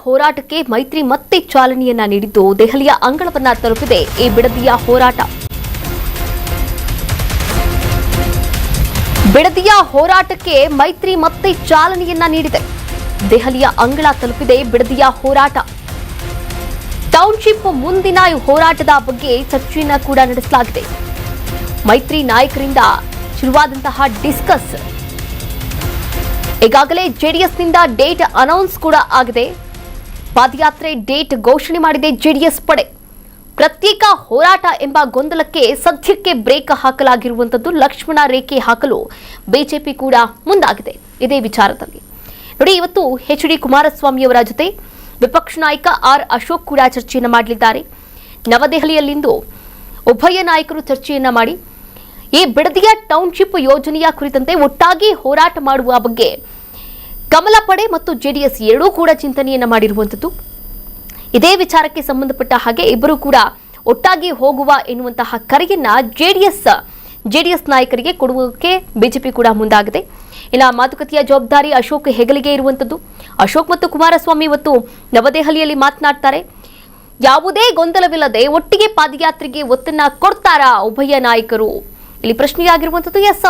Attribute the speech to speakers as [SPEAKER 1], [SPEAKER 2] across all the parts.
[SPEAKER 1] ಹೋರಾಟಕ್ಕೆ ಮೈತ್ರಿ ಮತ್ತೆ ಚಾಲನೆಯನ್ನ ನೀಡಿದ್ದು ದೆಹಲಿಯ ಅಂಗಳವನ್ನ ತಲುಪಿದೆ ಈ ಬಿಡದಿಯ ಹೋರಾಟ. ಬಿಡದಿಯ ಹೋರಾಟಕ್ಕೆ ಮೈತ್ರಿ ಮತ್ತೆ ಚಾಲನೆಯನ್ನ ನೀಡಿದೆ. ದೆಹಲಿಯ ಅಂಗಳ ತಲುಪಿದೆ ಬಿಡದಿಯ ಹೋರಾಟ. ಟೌನ್ಶಿಪ್ ಮುಂದಿನ ಹೋರಾಟದ ಬಗ್ಗೆ ಚರ್ಚೆಯನ್ನ ಕೂಡ ನಡೆಸಲಾಗಿದೆ. ಮೈತ್ರಿ ನಾಯಕರಿಂದ ಶುರುವಾದಂತಹ ಡಿಸ್ಕಸ್ ಈಗಾಗಲೇ ಜೆಡಿಎಸ್ನಿಂದ ಡೇಟ್ ಅನೌನ್ಸ್ ಕೂಡ ಆಗಿದೆ. ಪಾದಯಾತ್ರೆ ಡೇಟ್ ಘೋಷಣೆ ಮಾಡಿದೆ ಜೆಡಿಎಸ್ ಪಡೆ. ಪ್ರತ್ಯೇಕ ಹೋರಾಟ ಎಂಬ ಗೊಂದಲಕ್ಕೆ ಸದ್ಯಕ್ಕೆ ಬ್ರೇಕ್ ಹಾಕಲಾಗಿರುವಂತದ್ದು. ಲಕ್ಷ್ಮಣ ರೇಖೆ ಹಾಕಲು ಬಿಜೆಪಿ ಕೂಡ ಮುಂದಾಗಿದೆ ಇದೇ ವಿಚಾರದಲ್ಲಿ. ನೋಡಿ, ಇವತ್ತು ಎಚ್.ಡಿ. ಕುಮಾರಸ್ವಾಮಿ ಅವರ ಜೊತೆ ವಿಪಕ್ಷ ನಾಯಕ ಆರ್ ಅಶೋಕ್ ಕೂಡ ಚರ್ಚೆಯನ್ನ ಮಾಡಲಿದ್ದಾರೆ. ನವದೆಹಲಿಯಲ್ಲಿಂದು ಉಭಯ ನಾಯಕರು ಚರ್ಚೆಯನ್ನ ಮಾಡಿ ಈ ಬಿಡದಿಯ ಟೌನ್ಶಿಪ್ ಯೋಜನೆಯ ಕುರಿತಂತೆ ಒಟ್ಟಾಗಿ ಹೋರಾಟ ಮಾಡುವ ಬಗ್ಗೆ ಕಮಲ ಪಡೆ ಮತ್ತು ಜೆಡಿಎಸ್ ಎರಡೂ ಕೂಡ ಚಿಂತನೆಯನ್ನ ಮಾಡಿರುವಂತದ್ದು. ಇದೇ ವಿಚಾರಕ್ಕೆ ಸಂಬಂಧಪಟ್ಟ ಹಾಗೆ ಇಬ್ಬರು ಕೂಡ ಒಟ್ಟಾಗಿ ಹೋಗುವ ಎನ್ನುವಂತಹ ಕರೆಯನ್ನ ಜೆಡಿಎಸ್ ನಾಯಕರಿಗೆ ಕೊಡುವುದಕ್ಕೆ ಬಿಜೆಪಿ ಕೂಡ ಮುಂದಾಗಿದೆ. ಇನ್ನು ಮಾತುಕತೆಯ ಜವಾಬ್ದಾರಿ ಅಶೋಕ್ ಹೆಗಲಿಗೆ ಇರುವಂತದ್ದು. ಅಶೋಕ್ ಮತ್ತು ಕುಮಾರಸ್ವಾಮಿ ಇವತ್ತು ನವದೆಹಲಿಯಲ್ಲಿ ಮಾತನಾಡ್ತಾರೆ. ಯಾವುದೇ ಗೊಂದಲವಿಲ್ಲದೆ ಒಟ್ಟಿಗೆ ಪಾದಯಾತ್ರೆಗೆ ಒತ್ತನ್ನ ಕೊಡ್ತಾರಾ ಉಭಯ ನಾಯಕರು, ಇಲ್ಲಿ ಪ್ರಶ್ನೆಯಾಗಿರುವಂತದ್ದು. ಎಸ್,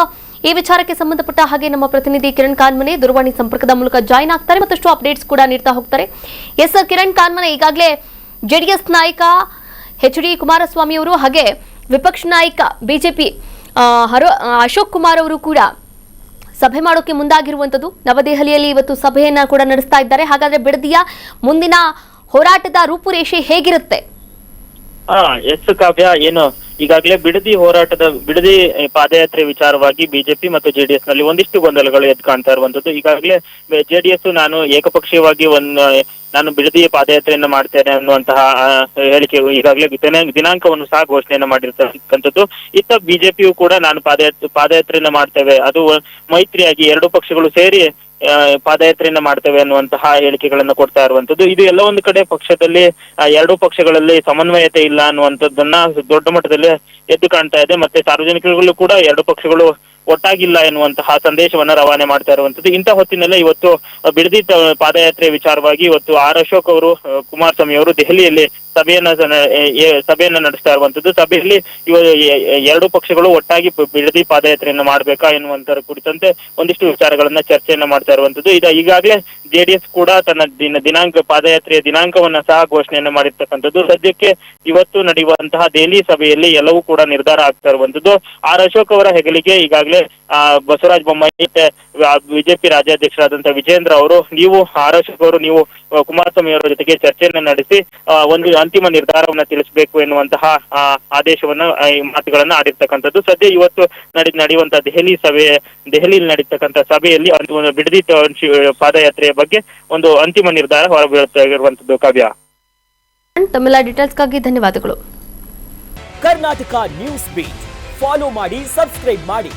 [SPEAKER 1] ಈ ವಿಚಾರಕ್ಕೆ ಸಂಬಂಧಪಟ್ಟ ಹಾಗೆ ನಮ್ಮ ಪ್ರತಿನಿಧಿ ಕಿರಣ್ ಕಾನ್ಮನೆ ದೂರವಾಣಿ ಸಂಪರ್ಕದ ಮೂಲಕ ಜಾಯಿನ್ ಆಗ್ತಾರೆ, ಮತ್ತಷ್ಟು ಅಪ್ಡೇಟ್ಸ್ ಕೂಡ ನೀಡ್ತಾ ಹೋಗ್ತಾರೆ. ಎಸ್ ಕಿರಣ್ ಕಾನ್ಮನೆ, ಈಗಾಗಲೇ ಜೆಡಿಎಸ್ ನಾಯಕ ಎಚ್.ಡಿ. ಕುಮಾರಸ್ವಾಮಿ ಅವರು ಹಾಗೆ ವಿಪಕ್ಷ ನಾಯಕ ಬಿಜೆಪಿ ಅಶೋಕ್ ಕುಮಾರ್ ಅವರು ಕೂಡ ಸಭೆ ಮಾಡೋಕೆ ಮುಂದಾಗಿರುವಂತದ್ದು. ನವದೆಹಲಿಯಲ್ಲಿ ಇವತ್ತು ಸಭೆಯನ್ನ ಕೂಡ ನಡೆಸ್ತಾ ಇದ್ದಾರೆ. ಹಾಗಾದ್ರೆ ಬಿಡದಿಯ ಮುಂದಿನ ಹೋರಾಟದ ರೂಪುರೇಷೆ ಹೇಗಿರುತ್ತೆ?
[SPEAKER 2] ಎಸ್ ಕಾವ್ಯ, ಏನು ಈಗಾಗಲೇ ಬಿಡದಿ ಪಾದಯಾತ್ರೆ ವಿಚಾರವಾಗಿ ಬಿಜೆಪಿ ಮತ್ತು ಜೆಡಿಎಸ್ ನಲ್ಲಿ ಒಂದಿಷ್ಟು ಗೊಂದಲಗಳು ಎದ್ದು ಕಾಣ್ತಾ ಇರುವಂತದ್ದು. ಈಗಾಗಲೇ ಜೆಡಿಎಸ್ ನಾನು ಏಕಪಕ್ಷೀಯವಾಗಿ ನಾನು ಬಿಡದಿ ಪಾದಯಾತ್ರೆಯನ್ನ ಮಾಡ್ತೇನೆ ಅನ್ನುವಂತಹ ಹೇಳಿಕೆ ಈಗಾಗಲೇ ದಿನಾಂಕವನ್ನು ಸಹ ಘೋಷಣೆಯನ್ನ ಮಾಡಿರ್ತಕ್ಕಂಥದ್ದು. ಇತ್ತ ಬಿಜೆಪಿಯು ಕೂಡ ನಾನು ಪಾದಯಾತ್ರೆಯನ್ನ ಮಾಡ್ತೇವೆ, ಅದು ಮೈತ್ರಿಯಾಗಿ ಎರಡು ಪಕ್ಷಗಳು ಸೇರಿ ಪಾದಯಾತ್ರೆಯನ್ನ ಮಾಡ್ತೇವೆ ಅನ್ನುವಂತಹ ಹೇಳಿಕೆಗಳನ್ನ ಕೊಡ್ತಾ ಇರುವಂತದ್ದು. ಇದು ಎಲ್ಲ ಒಂದು ಕಡೆ ಪಕ್ಷದಲ್ಲಿ ಎರಡೂ ಪಕ್ಷಗಳಲ್ಲಿ ಸಮನ್ವಯತೆ ಇಲ್ಲ ಅನ್ನುವಂಥದ್ದನ್ನ ದೊಡ್ಡ ಮಟ್ಟದಲ್ಲಿ ಎದ್ದು ಕಾಣ್ತಾ ಇದೆ. ಮತ್ತೆ ಸಾರ್ವಜನಿಕರಿಗೂ ಕೂಡ ಎರಡು ಪಕ್ಷಗಳು ಒಟ್ಟಾಗಿಲ್ಲ ಎನ್ನುವಂತಹ ಸಂದೇಶವನ್ನ ರವಾನೆ ಮಾಡ್ತಾ ಇರುವಂತದ್ದು. ಇಂಥ ಹೊತ್ತಿನಲ್ಲೇ ಇವತ್ತು ಬಿಡದಿ ಪಾದಯಾತ್ರೆ ವಿಚಾರವಾಗಿ ಇವತ್ತು ಆರ್ ಅಶೋಕ್ ಅವರು, ಕುಮಾರಸ್ವಾಮಿ ಅವರು ದೆಹಲಿಯಲ್ಲಿ ಸಭೆಯನ್ನ ನಡೆಸ್ತಾ ಇರುವಂತದ್ದು. ಸಭೆಯಲ್ಲಿ ಎರಡು ಪಕ್ಷಗಳು ಒಟ್ಟಾಗಿ ಬಿಡದಿ ಪಾದಯಾತ್ರೆಯನ್ನ ಮಾಡ್ಬೇಕಾ ಎನ್ನುವಂತರ ಕುರಿತಂತೆ ಒಂದಿಷ್ಟು ವಿಚಾರಗಳನ್ನ ಚರ್ಚೆಯನ್ನ ಮಾಡ್ತಾ ಇರುವಂತದ್ದು. ಈಗಾಗಲೇ ಜೆಡಿಎಸ್ ಕೂಡ ತನ್ನ ಪಾದಯಾತ್ರೆಯ ದಿನಾಂಕವನ್ನ ಸಹ ಘೋಷಣೆಯನ್ನ ಮಾಡಿರ್ತಕ್ಕಂಥದ್ದು. ಸದ್ಯಕ್ಕೆ ಇವತ್ತು ನಡೆಯುವಂತಹ ದೆಹಲಿ ಸಭೆಯಲ್ಲಿ ಎಲ್ಲವೂ ಕೂಡ ನಿರ್ಧಾರ ಆಗ್ತಾ ಇರುವಂತದ್ದು. ಆರ್ ಅಶೋಕ್ ಅವರ ಹೆಗಲಿಗೆ ಈಗಾಗಲೇ ಬಸವರಾಜ ಬೊಮ್ಮಾಯಿ ಬಿಜೆಪಿ ರಾಜ್ಯಾಧ್ಯಕ್ಷರಾದಂತಹ ವಿಜೇಂದ್ರ ಅವರು, ಆರ್ ಅಶೋಕ್ ಅವರು ನೀವು ಕುಮಾರಸ್ವಾಮಿ ಅವರ ಜೊತೆಗೆ ಚರ್ಚೆಯನ್ನ ನಡೆಸಿ ಒಂದು ಅಂತಿಮ ನಿರ್ಧಾರವನ್ನ ತಿಳಿಸಬೇಕು ಎನ್ನುವಂತಹ ಆದೇಶವನ್ನ ಮಾತುಗಳನ್ನ ಆಡಿರ್ತಕ್ಕಂಥದ್ದು. ಸದ್ಯ ಇವತ್ತು ನಡೆಯುವಂತಹ ದೆಹಲಿಯಲ್ಲಿ ನಡೀತಕ್ಕಂಥ ಸಭೆಯಲ್ಲಿ ಬಿಡದಿ ಪಾದಯಾತ್ರೆಯ ಬಗ್ಗೆ ಒಂದು ಅಂತಿಮ ನಿರ್ಧಾರ ಹೊರಬೀಳುತ್ತಿರುವಂತದ್ದು. ಕಾವ್ಯ,
[SPEAKER 1] ತಮ್ಮೆಲ್ಲ ಡೀಟೇಲ್ಸ್ಗಾಗಿ ಧನ್ಯವಾದಗಳು.
[SPEAKER 3] ಕರ್ನಾಟಕ ನ್ಯೂಸ್ ಬೀಟ್ ಫಾಲೋ ಮಾಡಿ, ಸಬ್ಸ್ಕ್ರೈಬ್ ಮಾಡಿ.